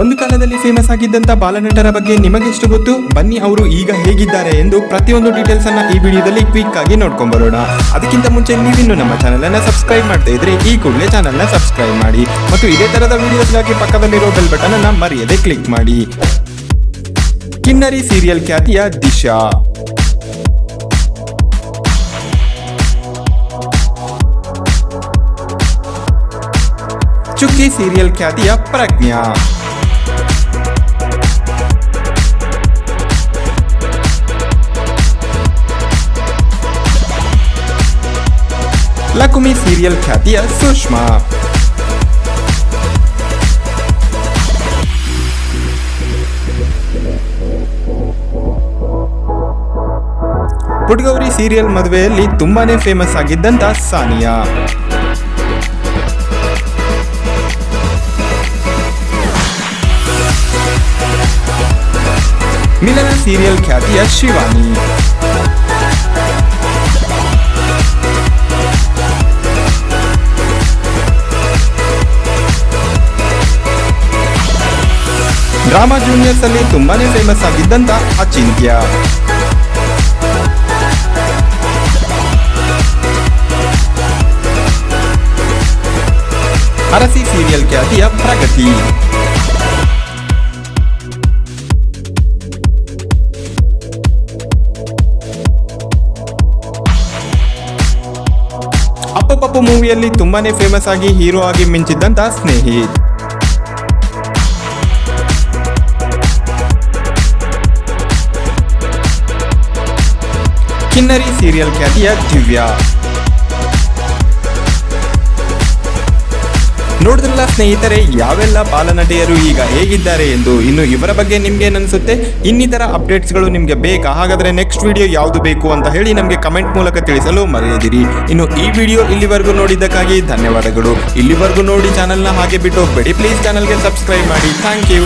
ಒಂದು ಕಾಲದಲ್ಲಿ ಫೇಮಸ್ ಆಗಿದ್ದಂತ ಬಾಲನಟರ ಬಗ್ಗೆ ನಿಮಗೆಷ್ಟು ಗೊತ್ತು? ಬನ್ನಿ ಅವರು ಈಗ ಹೇಗಿದ್ದಾರೆ ಎಂದು ಪ್ರತಿಯೊಂದು ಡೀಟೇಲ್ಸ್ ಅನ್ನ ಈ ವಿಡಿಯೋದಲ್ಲಿ ಕ್ವಿಕ್ ಆಗಿ ನೋಡ್ಕೊಂಡ್ ಬರೋಣ. ಅದಕ್ಕಿಂತ ಮುಂಚೆ ನೀವಿನ್ನು ನಮ್ಮ ಚಾನೆಲ್ ಅನ್ನ ಸಬ್ಸ್ಕ್ರೈಬ್ ಮಾಡ್ತಾ ಇದ್ರೆ ಈ ಕೂಡಲೇ ಚಾನೆಲ್ ನ ಸಬ್ಸ್ಕ್ರೈಬ್ ಮಾಡಿ ಮತ್ತು ಇದೇ ತರದ ವಿಡಿಯೋಸ್ಗಾಗಿ ಪಕ್ಕದಲ್ಲಿರೋ ಬೆಲ್ ಬಟನ್ ಅನ್ನ ಮರೆಯದೆ ಕ್ಲಿಕ್ ಮಾಡಿ. ಕಿನ್ನರಿ ಸೀರಿಯಲ್ ಖ್ಯಾತಿಯ ದಿಶಾ, ಚುಕ್ಕಿ ಸೀರಿಯಲ್ ಖ್ಯಾತಿಯ ಪ್ರಜ್ಞಾ, ಲಕುಮಿ ಸೀರಿಯಲ್ ಖ್ಯಾತಿಯ ಸುಷ್ಮಾ, ಪುಟ್ಗೌರಿ ಸೀರಿಯಲ್ ಮದುವೆಯಲ್ಲಿ ತುಂಬಾನೇ ಫೇಮಸ್ ಆಗಿದ್ದಂತ ಸಾನಿಯಾ, ಮಿಲನ ಸೀರಿಯಲ್ ಖ್ಯಾತಿಯ ಶಿವಾನಿ, ಡ್ರಾಮಾ ಜೂನಿಯರ್ಸ್ ಅಲ್ಲಿ ತುಂಬಾನೇ ಫೇಮಸ್ ಆಗಿದ್ದಂತ ಅಚಿಂತ್ಯ, ಅರಸಿ ಸೀರಿಯಲ್ ಖ್ಯಾತಿಯ ಪ್ರಗತಿ, ಅಪ್ಪು ಪಪ್ಪು ಮೂವಿಯಲ್ಲಿ ತುಂಬಾನೇ ಫೇಮಸ್ ಆಗಿ ಹೀರೋ ಆಗಿ ಮಿಂಚಿದ್ದಂತ ಸ್ನೇಹಿತ್, ಕಿನ್ನರಿ ಸೀರಿಯಲ್ ಖ್ಯಾತಿಯ ದಿವ್ಯಾ. ನೋಡಿದ್ರಲ್ಲ ಸ್ನೇಹಿತರೆ, ಯಾವೆಲ್ಲ ಬಾಲನಟಿಯರು ಈಗ ಹೇಗಿದ್ದಾರೆ ಎಂದು. ಇನ್ನು ಇವರ ಬಗ್ಗೆ ನಿಮ್ಗೆ ಏನಿಸುತ್ತೆ? ಇನ್ನಿತರ ಅಪ್ಡೇಟ್ಸ್ಗಳು ನಿಮ್ಗೆ ಬೇಕಾ? ಹಾಗಾದ್ರೆ ನೆಕ್ಸ್ಟ್ ವಿಡಿಯೋ ಯಾವುದು ಬೇಕು ಅಂತ ಹೇಳಿ ನಮಗೆ ಕಮೆಂಟ್ ಮೂಲಕ ತಿಳಿಸಲು ಮರೆಯದಿರಿ. ಇನ್ನು ಈ ವಿಡಿಯೋ ಇಲ್ಲಿವರೆಗೂ ನೋಡಿದ್ದಕ್ಕಾಗಿ ಧನ್ಯವಾದಗಳು. ಇಲ್ಲಿವರೆಗೂ ನೋಡಿ ಚಾನೆಲ್ನ ಹಾಗೆ ಬಿಟ್ಟು ಹೋಗಬೇಡಿ. ಪ್ಲೀಸ್ ಚಾನೆಲ್ಗೆ ಸಬ್ಸ್ಕ್ರೈಬ್ ಮಾಡಿ. Thank you.